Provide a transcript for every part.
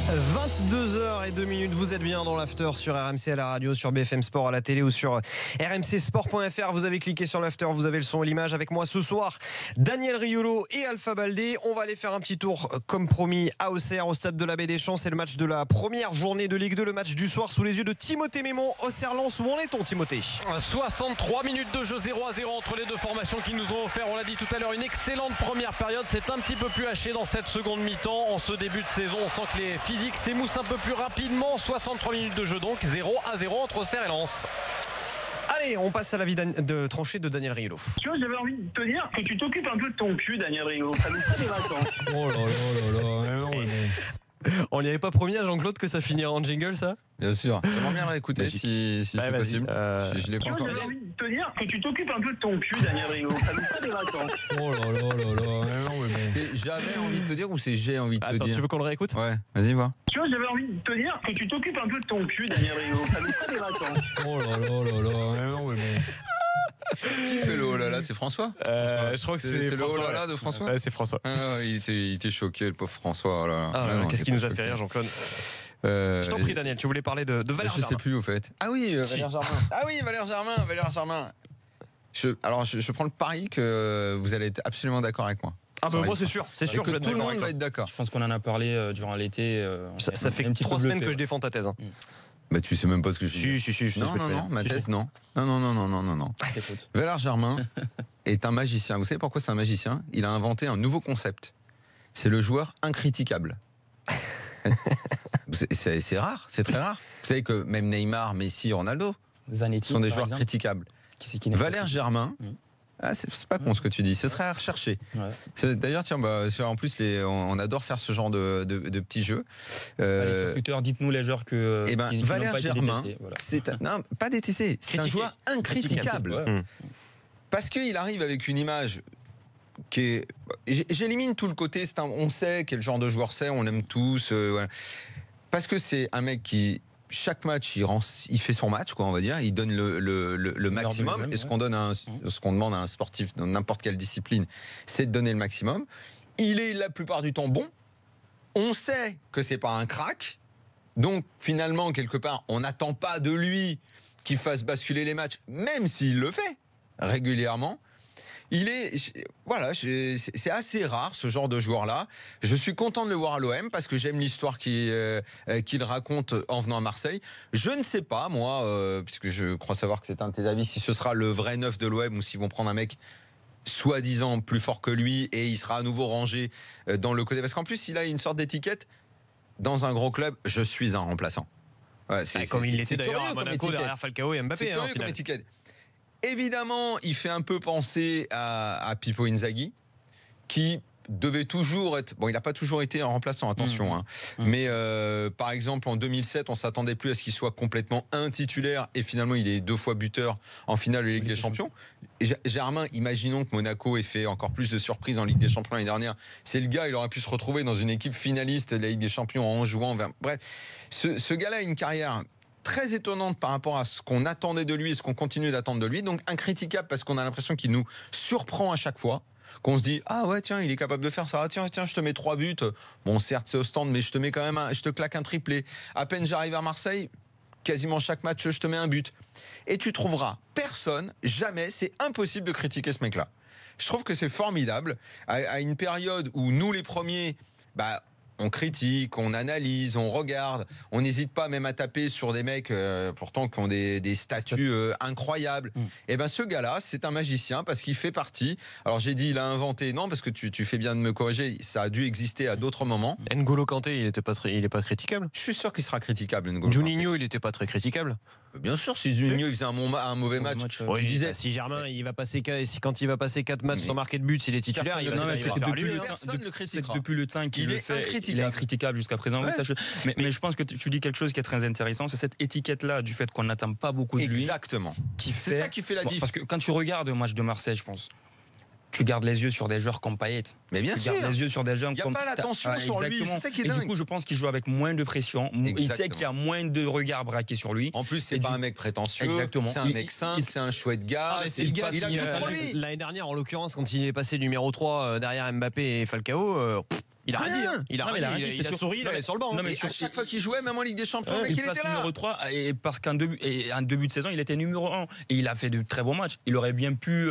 22h02, vous êtes bien dans l'after sur RMC à la radio, sur BFM Sport à la télé ou sur rmcsport.fr. Vous avez cliqué sur l'after, vous avez le son et l'image. Avec moi ce soir, Daniel Riolo et Alpha Baldé. On va aller faire un petit tour comme promis à Auxerre, au stade de la Baie des Champs. C'est le match de la première journée de Ligue 2, le match du soir sous les yeux de Timothée Mémon. Auxerre-Lens, où en est-on, Timothée? 63 minutes de jeu, 0-0 entre les deux formations qui nous ont offert, on l'a dit tout à l'heure, une excellente première période. C'est un petit peu plus haché dans cette seconde mi-temps. En ce début de saison, on sent que les physiques s'émoussent un peu plus rapidement. 63 minutes de jeu donc, 0-0 entre Auxerre et Lens. Allez, on passe à l'avis de tranché de Daniel Riolo. Tu vois, j'avais envie de te dire que tu t'occupes un peu de ton cul, Daniel Riolo. Ça nous fait des vacances. Oh là là là là. On n'y avait pas promis à Jean-Claude que ça finirait en jingle, ça? Bien sûr. J'aimerais bien le réécouter si c'est possible. Je l'ai pas Tu vois, encore. j'avais envie de te dire que tu t'occupes un peu de ton cul, Daniel Riolo. Ça nous fait des vacances. Oh là là là là. C'est j'avais envie de te dire ou c'est j'ai envie de te Attends, dire? tu veux qu'on le réécoute? Ouais, vas-y, va. Tu vois, j'avais envie de te dire que tu t'occupes un peu de ton cul, Daniel Riolo. Ça nous fait des vacances. Oh là là là là. Qui fait le oh là là? C'est François? Je crois que c'est le oh François, là là de François? Ouais, c'est François. Il était choqué, le pauvre François. Oh là là. Qu'est-ce qui nous a fait rire, Jean-Claude? Je t'en prie, Daniel, tu voulais parler de Valère Je Germain. sais plus au fait. Ah oui, Valère Germain. Ah oui, Valère Germain. Je prends le pari que vous allez être absolument d'accord avec moi. Ah bah moi c'est sûr, Que tout le monde va être d'accord. Je pense qu'on en a parlé durant l'été. Ça fait 3 semaines que je défends ta thèse. Hein. Bah tu sais même pas ce que je dis. Si, je sais ce que tu veux dire. Ma thèse, non. Non. Valère Germain est un magicien. Vous savez pourquoi c'est un magicien? Il a inventé un nouveau concept. C'est le joueur incritiquable. C'est rare, c'est très rare. Vous savez que même Neymar, Messi, Ronaldo Zanetti, sont des joueurs critiquables. Valère Germain, c'est pas con ce que tu dis, ce serait à rechercher. Ouais. D'ailleurs, tiens, en plus, on adore faire ce genre de petits jeux. Allez, sur Twitter, dites-nous les joueurs que. Valère Germain, non, pas détesté, c'est un joueur incritiquable. Ouais. Parce qu'il arrive avec une image qui est. J'élimine tout le côté, on sait quel genre de joueur c'est, on l'aime tous. Voilà. Parce que c'est un mec qui. Chaque match, il fait son match, quoi, on va dire. Il donne le maximum. Et ce qu'on demande à un sportif dans n'importe quelle discipline, c'est de donner le maximum. Il est la plupart du temps bon. On sait que c'est pas un crack. Donc, finalement, quelque part, on n'attend pas de lui qu'il fasse basculer les matchs, même s'il le fait régulièrement. C'est assez rare ce genre de joueur-là. Je suis content de le voir à l'OM parce que j'aime l'histoire qu'il raconte en venant à Marseille. Je ne sais pas, moi, puisque je crois savoir que c'est un de tes avis, si ce sera le vrai neuf de l'OM ou s'ils vont prendre un mec soi-disant plus fort que lui et il sera à nouveau rangé dans le côté. Parce qu'en plus, il a une sorte d'étiquette dans un gros club. Je suis un remplaçant. Ouais, comme il l'était d'ailleurs à Monaco derrière Falcao et Mbappé. C'est curieux comme étiquette. Évidemment, il fait un peu penser à Pippo Inzaghi, qui devait toujours être... Bon, il n'a pas toujours été un remplaçant, attention. Mais par exemple, en 2007, on ne s'attendait plus à ce qu'il soit complètement intitulaire. Et finalement, il est 2 fois buteur en finale de Ligue des Champions. Germain, imaginons que Monaco ait fait encore plus de surprises en Ligue des Champions l'année dernière. C'est le gars, il aurait pu se retrouver dans une équipe finaliste de la Ligue des Champions en jouant... Bref, ce gars-là a une carrière... très étonnante par rapport à ce qu'on attendait de lui et ce qu'on continue d'attendre de lui. Donc incritiquable parce qu'on a l'impression qu'il nous surprend à chaque fois. Qu'on se dit, ah ouais, tiens, il est capable de faire ça. Ah, tiens, je te mets 3 buts. Bon, certes, c'est au stand, mais je te mets quand même je te claque un triplé. À peine j'arrive à Marseille, quasiment chaque match, je te mets un but. Et tu trouveras personne, jamais, c'est impossible de critiquer ce mec-là. Je trouve que c'est formidable. À une période où nous, les premiers, on critique, on analyse, on regarde, on n'hésite pas même à taper sur des mecs pourtant qui ont des statuts incroyables. Et ce gars-là, c'est un magicien parce qu'il fait partie. Alors j'ai dit il a inventé, non parce que tu fais bien de me corriger, ça a dû exister à d'autres moments. N'Golo Kanté, il est pas critiquable. Je suis sûr qu'il sera critiquable. Juninho, il n'était pas très critiquable. Bien sûr, si Juninho il faisait un mauvais match, tu disais si Germain il va passer quand il va passer 4 matchs sans marquer de but, s'il est titulaire, personne le critiquera. Depuis le temps qu'il le fait, il est incritiquable jusqu'à présent. Ouais. Mais je pense que tu dis quelque chose qui est très intéressant, c'est cette étiquette-là du fait qu'on n'attend pas beaucoup de lui. Exactement. C'est ça qui fait la diff. Parce que quand tu regardes un match de Marseille, je pense, tu gardes les yeux sur des joueurs comme Payet. Mais bien sûr. Tu gardes les yeux sur des joueurs comme... Il n'y a pas l'attention sur lui, c'est ça qui est dingue. Et du coup, je pense qu'il joue avec moins de pression. Exactement. Il sait qu'il y a moins de regards braqués sur lui. En plus, c'est pas un mec prétentieux. Exactement. C'est un mec simple, c'est un chouette gars. C'est le gars l'année dernière, en l'occurrence, quand il est passé numéro 3 derrière Mbappé et Falcao... Il a rien dit. Hein. Il a Non, mais rien dit. Il a souri, il allait sur le banc. Non, mais Et à chaque fois qu'il jouait, même en Ligue des Champions, le mec, il il passe était là. numéro 3 et parce qu'en début de saison, il était numéro 1 et il a fait de très bons matchs. Il aurait bien pu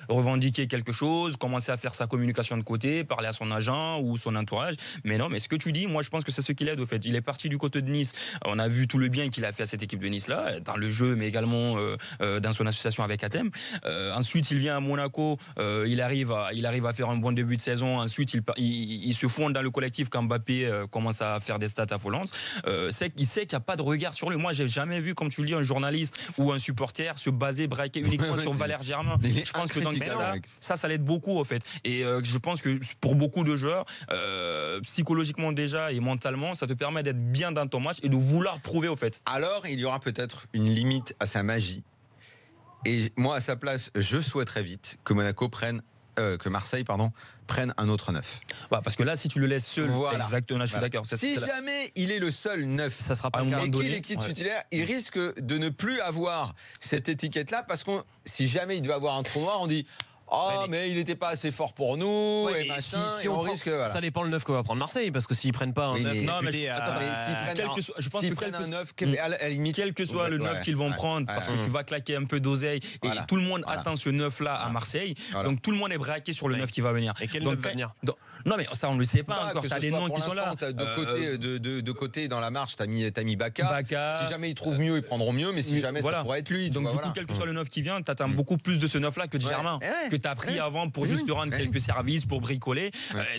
revendiquer quelque chose, commencer à faire sa communication de côté, parler à son agent ou son entourage. Mais non, mais ce que tu dis, moi je pense que c'est ce qui l'aide au fait. Il est parti du côté de Nice. On a vu tout le bien qu'il a fait à cette équipe de Nice là, dans le jeu, mais également dans son association avec Athènes. Ensuite, il vient à Monaco. Il arrive à faire un bon début de saison. Ensuite, il se fonde dans le collectif quand Mbappé commence à faire des stats affolantes. Il sait qu'il n'y a pas de regard sur lui. Moi, j'ai jamais vu, comme tu le dis, un journaliste ou un supporter se baser, braquer uniquement sur Valère Germain. Je pense que donc ça l'aide beaucoup, au fait. Et je pense que pour beaucoup de joueurs, psychologiquement déjà et mentalement, ça te permet d'être bien dans ton match et de vouloir prouver, au fait. Alors, il y aura peut-être une limite à sa magie. Et moi, à sa place, je souhaiterais vite que Marseille prenne un autre 9. Bah, parce que là, si tu le laisses seul, voilà. Exactement, je suis d'accord. Si jamais il est le seul 9, ça sera pas le cas. et qu'il est titulaire, il risque de ne plus avoir cette étiquette-là, parce que si jamais il devait avoir un trou noir, on dit mais il n'était pas assez fort pour nous, et machin, si on risque, voilà. Ça dépend le 9 qu'on va prendre Marseille, parce que s'ils prennent pas un 9, s'ils prennent un 9, à la limite, quel que soit le 9 qu'ils vont prendre, parce que tu vas claquer un peu d'oseille, et tout le monde attend ce 9-là à Marseille, donc tout le monde est braqué sur le 9 qui va venir. Et quel 9 va venir? Non, mais ça, on ne le sait pas encore. Tu as les noms qui sont là. De côté dans la marche, tu as mis Baka. Si jamais ils trouvent mieux, ils prendront mieux, mais si jamais ça pourrait être lui. Donc, du coup, quel que soit le 9 qui vient, tu attends beaucoup plus de ce 9-là que de Germain, que tu as pris avant pour juste te rendre quelques services, pour bricoler.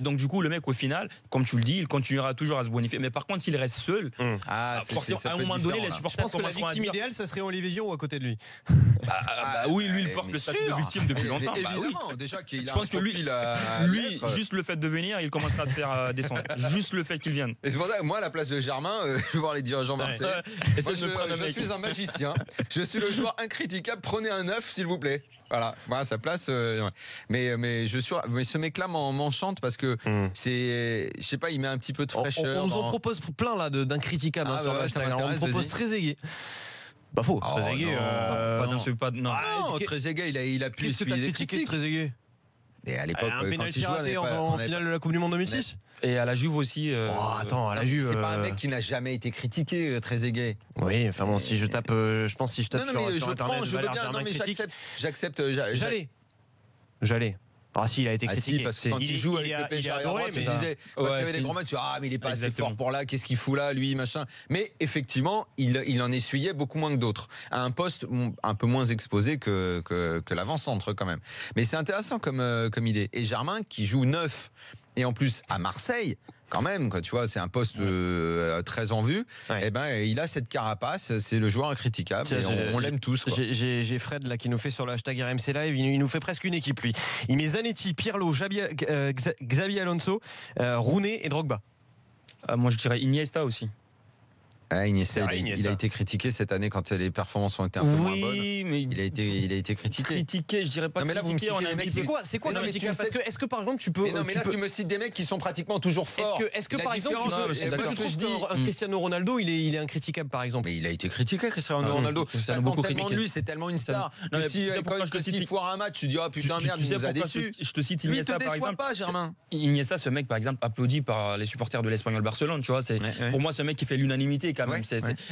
Donc, du coup, le mec, au final, comme tu le dis, il continuera toujours à se bonifier. Mais par contre, s'il reste seul, à un moment donné, les supporters commenceront à dire. La victime idéale, ça serait Olivier Giroud à côté de lui. Oui, lui, il porte le statut de victime depuis longtemps. Évidemment, déjà qu'il a. Je pense que lui, juste le fait de venir, il commencera à se faire descendre. Juste le fait qu'il vienne. Et c'est pour ça que moi, à la place de Germain, je vais voir les dirigeants marseillais. Moi, je suis un magicien. Je suis le joueur incritiquable. Prenez un 9, s'il vous plaît. Voilà, sa place. Mais ce mec-là m'enchante parce que c'est, je sais pas, il met un petit peu de fraîcheur. On nous en propose plein là d'incriticables sur le hashtag. On nous propose Trezeguet. Bah faux, Trezeguet. Non, Trezeguet, il a pu essuyer des critiques. Trezeguet. Et à l'époque, un pénalty raté en finale de la Coupe du Monde 2006. Et à la Juve aussi. Attends, à la Juve. C'est pas un mec qui n'a jamais été critiqué, Trezeguet. Oui, enfin bon, si je tape, je pense si je tape sur internet, je veux bien. Non, mais j'accepte. J'allais. Ah si, il a été critiqué. Parce que quand il joue avec le PSG, il disait, quand il y avait des grands matchs, mais il est pas assez fort pour là, qu'est-ce qu'il fout là, lui, machin. Mais effectivement, il en essuyait beaucoup moins que d'autres, à un poste un peu moins exposé que l'avant-centre quand même. Mais c'est intéressant comme idée. Et Germain, qui joue 9, et en plus à Marseille, quand même, tu vois, c'est un poste très en vue. Et il a cette carapace, c'est le joueur incritiquable. On l'aime tous. J'ai Fred là qui nous fait sur le hashtag RMC Live. Il nous fait presque une équipe lui. Il met Zanetti, Pirlo, Xabi Alonso, Rooney et Drogba. Moi je dirais Iniesta aussi. Iniesta, il a été critiqué cette année quand les performances ont été un peu moins bonnes. Mais il a été critiqué. Critiqué, je dirais pas critiqué. C'est quoi critiquer? Parce que est-ce que par exemple tu peux tu me cites des mecs qui sont pratiquement toujours forts. Est-ce que par exemple un Cristiano Ronaldo il est incritiquable par exemple? Mais il a été critiqué, Cristiano Ronaldo. C'est beaucoup tellement de lui, c'est tellement une star. S'il foire un match, tu dis putain merde, il nous a déçus. Je te cite Iniesta par exemple. Pas Germain. Iniesta, ce mec par exemple applaudi par les supporters de l'Espagnol Barcelone, tu vois, c'est pour moi ce mec qui fait l'unanimité.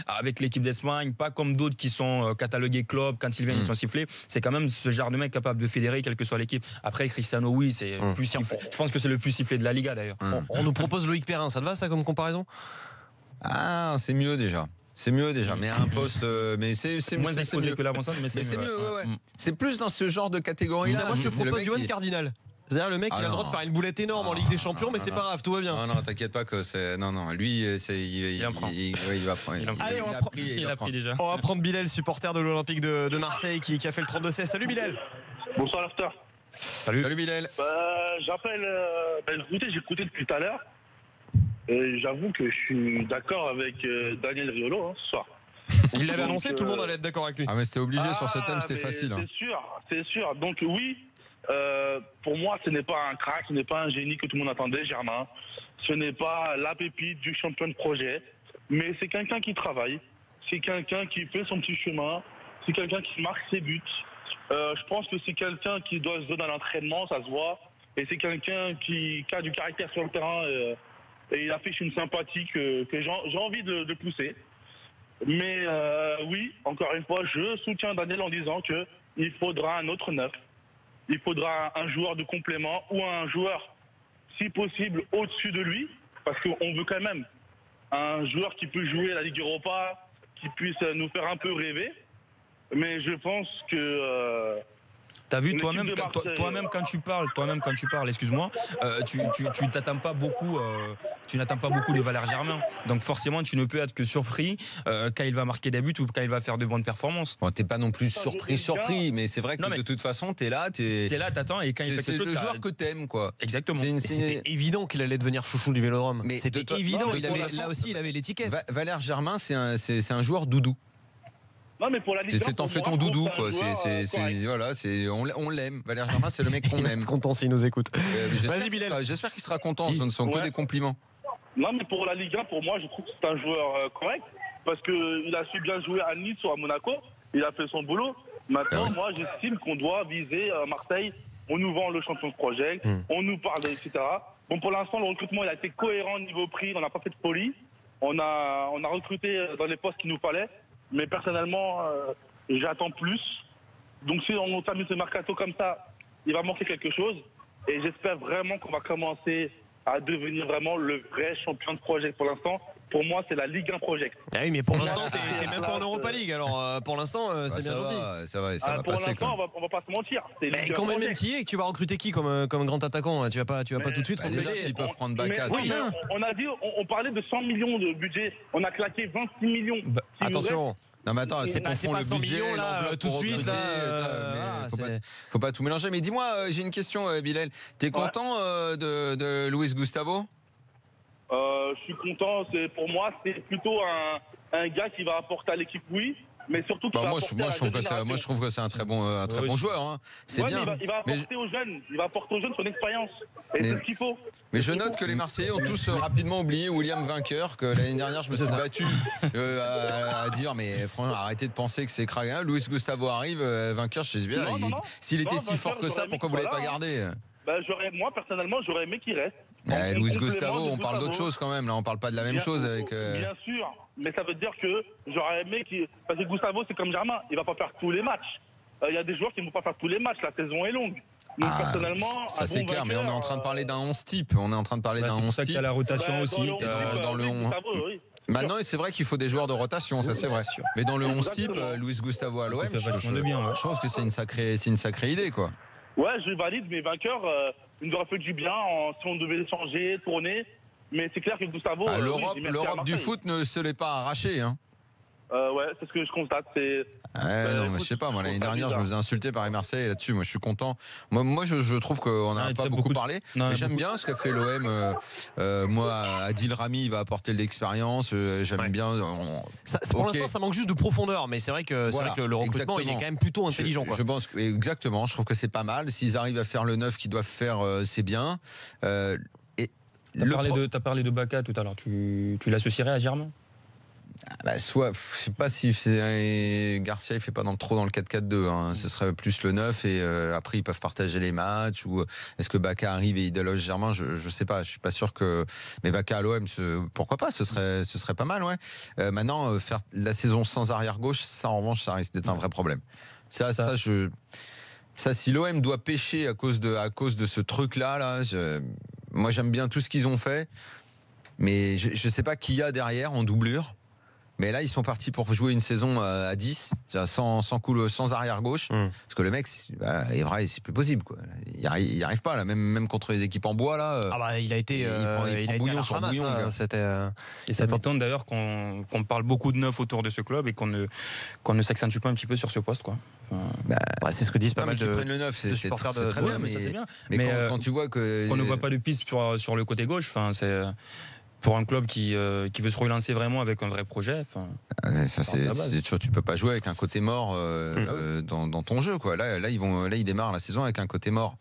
Avec l'équipe d'Espagne, pas comme d'autres qui sont catalogués club, quand ils viennent ils sont sifflés. C'est quand même ce genre de mec capable de fédérer quelle que soit l'équipe. Après Cristiano, oui, c'est plus sifflé. Je pense que c'est le plus sifflé de la Liga d'ailleurs. On nous propose Loïc Perrin, ça te va ça comme comparaison? C'est mieux déjà. Mais à un poste, mais c'est moins exposé que l'avant-centre, mais c'est mieux. C'est plus dans ce genre de catégorie-là. Moi je te propose Johan Cardinal. C'est-à-dire le mec il a le droit de faire une boulette énorme en Ligue des Champions, mais c'est pas grave, tout va bien. Non, t'inquiète pas que c'est. Non, lui, il va prendre. Allez, il a pris déjà. On va prendre Bilal, supporter de l'Olympique de Marseille, qui a fait le 32-16. Salut Bilal. Bonsoir l'after. Salut Bilal. J'appelle. Écoutez, j'ai écouté depuis tout à l'heure. Et j'avoue que je suis d'accord avec Daniel Riolo ce soir. Il l'avait annoncé, tout le monde allait être d'accord avec lui. Mais c'était obligé sur ce thème, c'était facile. C'est sûr. Donc oui. Pour moi, ce n'est pas un crack, ce n'est pas un génie que tout le monde attendait, Germain. Ce n'est pas la pépite du champion de projet, mais c'est quelqu'un qui travaille, c'est quelqu'un qui fait son petit chemin, c'est quelqu'un qui marque ses buts. Je pense que c'est quelqu'un qui doit se donner à l'entraînement, ça se voit. Et c'est quelqu'un qui a du caractère sur le terrain et il affiche une sympathie que j'ai envie de pousser. Mais oui, encore une fois, je soutiens Daniel en disant qu'il faudra un autre neuf. Il faudra un joueur de complément ou un joueur, si possible, au-dessus de lui. Parce qu'on veut quand même un joueur qui peut jouer à la Ligue Europa, qui puisse nous faire un peu rêver. Mais je pense que... T'as vu toi-même quand tu parles, excuse-moi, tu t'attends pas beaucoup, tu n'attends pas beaucoup de Valère Germain. Donc forcément, tu ne peux être que surpris quand il va marquer des buts ou quand il va faire de bonnes performances. Bon, t'es pas non plus surpris, mais c'est vrai que de toute façon, t'es là, t'attends et quand il fait c'est quelque chose, le joueur que t'aimes, quoi. Exactement. C'était évident qu'il allait devenir chouchou du Vélodrome. Mais c'était évident. Là aussi, il avait l'étiquette. Valère Germain, c'est un joueur doudou. Non, mais pour la Ligue 1, t'en fais ton doudou, quoi. Voilà, on l'aime. Valère Germain, c'est le mec qu'on aime. Content s'il nous écoute. J'espère qu'il sera content. Ce ne sont que des compliments. Non, mais pour la Ligue 1, pour moi, je trouve que c'est un joueur correct parce qu'il a su bien jouer à Nice ou à Monaco. Il a fait son boulot. Maintenant, moi, j'estime qu'on doit viser Marseille. On nous vend le champion de projet, on nous parle, etc. Bon, pour l'instant, le recrutement, il a été cohérent niveau prix. On n'a pas fait de folie. On a recruté dans les postes qu'il nous fallait. Mais personnellement, j'attends plus. Donc si on termine ce mercato comme ça, il va manquer quelque chose. Et j'espère vraiment qu'on va commencer à devenir vraiment le vrai champion de Project. Pour l'instant, pour moi, c'est la Ligue 1 Project. Ah oui, mais pour l'instant, t'es même pas en Europa League. Alors pour l'instant, c'est bien gentil. Ça va pour passer. l'instant, on va pas se mentir. Mais quand même tu y es, tu vas recruter qui comme grand attaquant? Tu vas pas tout de suite déjà, s'ils peuvent prendre Bacca, c'est bien. On a dit, on parlait de 100 millions de budget. On a claqué 26 millions. Attention. Non mais attends, c'est pas 100 millions là tout de suite là. Faut pas tout mélanger. Mais dis-moi, j'ai une question, Bilal. T'es content de Luis Gustavo? Je suis content. Pour moi, c'est plutôt un gars qui va apporter à l'équipe, oui. Mais surtout moi je trouve que c'est un très bon joueur, hein. C'est bien. Il va apporter aux jeunes, son expérience et c'est ce qu'il faut. Mais je note que les Marseillais ont tous rapidement oublié William Vainqueur, que l'année dernière je me suis battu à dire mais franchement arrêtez de penser que c'est craqué. Luis Gustavo arrive, Vainqueur, je sais bien, s'il était si fort que ça, pourquoi vous l'avez pas gardé? Moi personnellement j'aurais aimé qu'il reste. Luis Gustavo, on parle d'autre chose quand même, là on parle pas de la même chose avec... Bien sûr, mais ça veut dire que j'aurais aimé qu'il... Parce que Gustavo c'est comme Germain, il va pas faire tous les matchs. Il y a des joueurs qui ne vont pas faire tous les matchs, la saison est longue. Donc personnellement... Ça c'est clair, mais on est en train de parler d'un 11 type. On est en train de parler d'un 11 type. C'est pour ça qu'il y a la rotation aussi. Dans le 11. Maintenant, c'est vrai qu'il faut des joueurs de rotation, ça c'est vrai. Mais dans le 11 type, Luis Gustavo à l'OM, je pense que c'est une sacrée idée, quoi. Ouais, je valide, mais Vainqueur, il nous aurait fait du bien si on devait changer, tourner. Mais c'est clair que Gustavo... L'Europe du foot ne se l'est pas arrachée, hein. Ouais, c'est ce que je constate. Non, mais je sais pas, moi l'année dernière je me faisais insulter par les Marseillais là-dessus. Moi je suis content. Moi je trouve qu'on n'a pas beaucoup parlé. J'aime bien ce qu'a fait l'OM. Moi, Adil Rami il va apporter de l'expérience. J'aime bien. Pour l'instant ça manque juste de profondeur, mais c'est vrai que le recrutement il est quand même plutôt intelligent. Je pense exactement. Je trouve que c'est pas mal. S'ils arrivent à faire le 9 qu'ils doivent faire, c'est bien. T'as parlé de Bacca tout à l'heure. Tu l'associerais à Germain? Soit, je sais pas si Garcia il fait pas trop dans le 4-4-2, hein. Ce serait plus le 9 et après ils peuvent partager les matchs, ou est-ce que Bacca arrive et il déloge Germain, je sais pas, je suis pas sûr que, mais Bacca à l'OM, pourquoi pas, ce serait pas mal, ouais. Maintenant faire la saison sans arrière gauche, ça en revanche ça risque d'être un vrai problème. Ça si l'OM doit pêcher à cause de ce truc là, moi j'aime bien tout ce qu'ils ont fait, mais je sais pas qui y a derrière en doublure. Mais là, ils sont partis pour jouer une saison à 10, sans arrière-gauche. Parce que le mec, est vrai, c'est plus possible, quoi. Il arrive pas, là. Même contre les équipes en bois, là. Il a été. Il prend bouillon sur bouillon, et ça m'étonne d'ailleurs qu'on parle beaucoup de neuf autour de ce club et qu'on ne s'accentue pas un petit peu sur ce poste, quoi. C'est ce que disent pas mal de. Qui prennent le 9, c'est très bien. Mais ça, c'est bien. Mais quand tu vois que. Qu'on ne voit pas de piste sur le côté gauche, c'est. Pour un club qui veut se relancer vraiment avec un vrai projet. Ça, c'est sûr, tu peux pas jouer avec un côté mort dans ton jeu, quoi. Là, ils démarrent la saison avec un côté mort.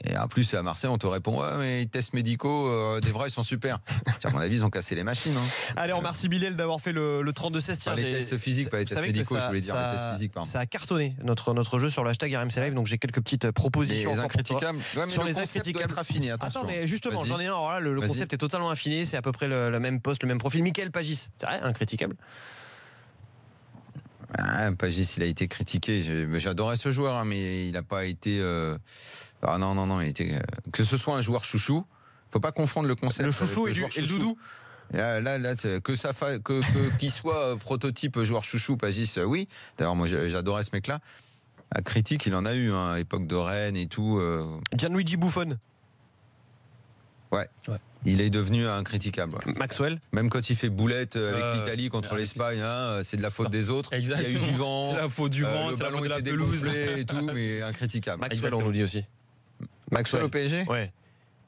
Et en plus, à Marseille, on te répond ouais, mais les tests médicaux, des vrais, ils sont super. À mon avis, ils ont cassé les machines. Hein. Allez, on remercie Bilal d'avoir fait le 32-16. Tiens, les tests physiques, pas les tests médicaux, je voulais dire les tests physiques. Pardon. Ça a cartonné notre jeu sur le hashtag RMC Live, donc j'ai quelques petites propositions. Les incriticables. Ouais, mais sur le les concept doit être affiné, attention. Attends, mais justement, j'en ai un. Alors là, le concept est totalement affiné, c'est à peu près le même poste, le même profil. Mickaël Pagis, c'est vrai, incriticable. Pagis, il a été critiqué. J'adorais ce joueur, hein, mais il n'a pas été. Ah non, il était. Que ce soit un joueur chouchou, faut pas confondre le concept. Le chouchou et le doudou. Là, qu'il soit prototype joueur chouchou, Pagis, oui. D'ailleurs, moi, j'adorais ce mec-là. À critique, il en a eu, hein, à l'époque de Rennes et tout. Gianluigi Buffon. Ouais. Il est devenu incriticable. Ouais. Maxwell. Même quand il fait boulette avec l'Italie contre l'Espagne, hein, c'est de la faute des autres. Exactement. Il y a eu du vent. C'est la faute du vent, le c'est la ballon faute de la était pelouse. dégonflé et tout, mais incriticable. Maxwell, on nous dit aussi. Maxwell au PSG. Ouais.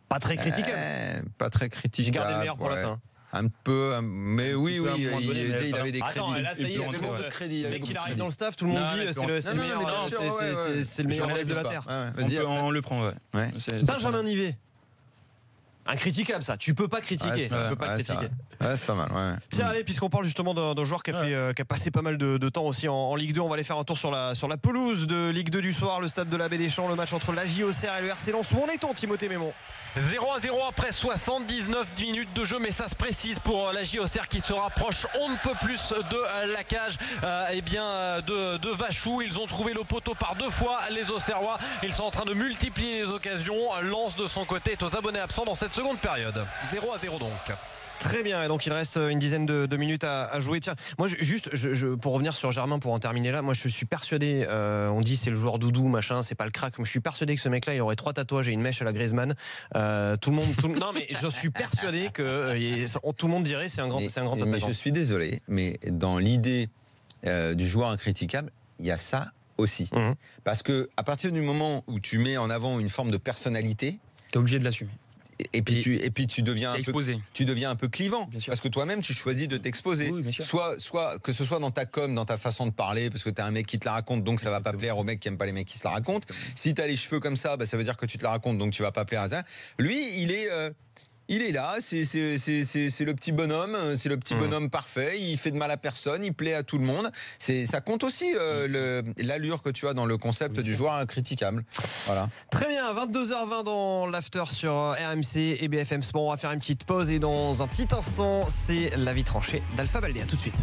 Pas très critiquable. Pas très critiquable. J'ai gardé le meilleur pour la fin. Un peu, mais oui, il avait des crédits. Attends, là, ça y est, tout le monde de crédit. Le mec, il arrive dans le staff, tout le monde dit c'est le meilleur élève de la Terre. On le prend, ouais. Benjamin Nivet. Incriticable, ça. Tu peux pas critiquer. C'est pas mal. Ouais. Tiens, allez, puisqu'on parle justement d'un joueur qui a passé pas mal de temps aussi en Ligue 2, on va aller faire un tour sur la pelouse de Ligue 2 du soir, le stade de la Baie des Champs, le match entre la Auxerre et le RC Lens. Où en est-on, Timothée Mémon? 0-0 après 79 minutes de jeu, mais ça se précise pour la Auxerre qui se rapproche on ne peut plus de la cage de Vachou. Ils ont trouvé le poteau par 2 fois, les Auxerrois. Ils sont en train de multiplier les occasions. Lens de son côté est aux abonnés absents dans cette seconde période. 0-0 donc. Très bien, et donc il reste une dizaine de minutes à jouer. Tiens, moi pour revenir sur Germain, pour en terminer là, moi je suis persuadé, on dit c'est le joueur doudou, machin, c'est pas le crack, mais je suis persuadé que ce mec-là, il aurait 3 tatouages et une mèche à la Griezmann. Non mais je suis persuadé que tout le monde dirait c'est un grand attaquant. Mais je suis désolé, mais dans l'idée du joueur incriticable, il y a ça aussi. Parce que à partir du moment où tu mets en avant une forme de personnalité, t'es obligé de l'assumer. Et puis tu deviens un peu clivant, parce que toi-même tu choisis de t'exposer. Oui, soit que ce soit dans ta com, dans ta façon de parler, parce que t'es un mec qui te la raconte, donc ça va pas plaire aux mecs qui aiment pas les mecs qui se la racontent. Si t'as les cheveux comme ça, ça veut dire que tu te la racontes, donc tu vas pas plaire à ça. Lui, il est là, c'est le petit bonhomme, c'est le petit bonhomme parfait, il fait de mal à personne, il plaît à tout le monde. Ça compte aussi l'allure que tu as dans le concept du joueur incriticable. Voilà. Très bien, 22h20 dans l'after sur RMC et BFM Sport. On va faire une petite pause et dans un petit instant, c'est l'avis tranché d'Alpha Baldé. À tout de suite.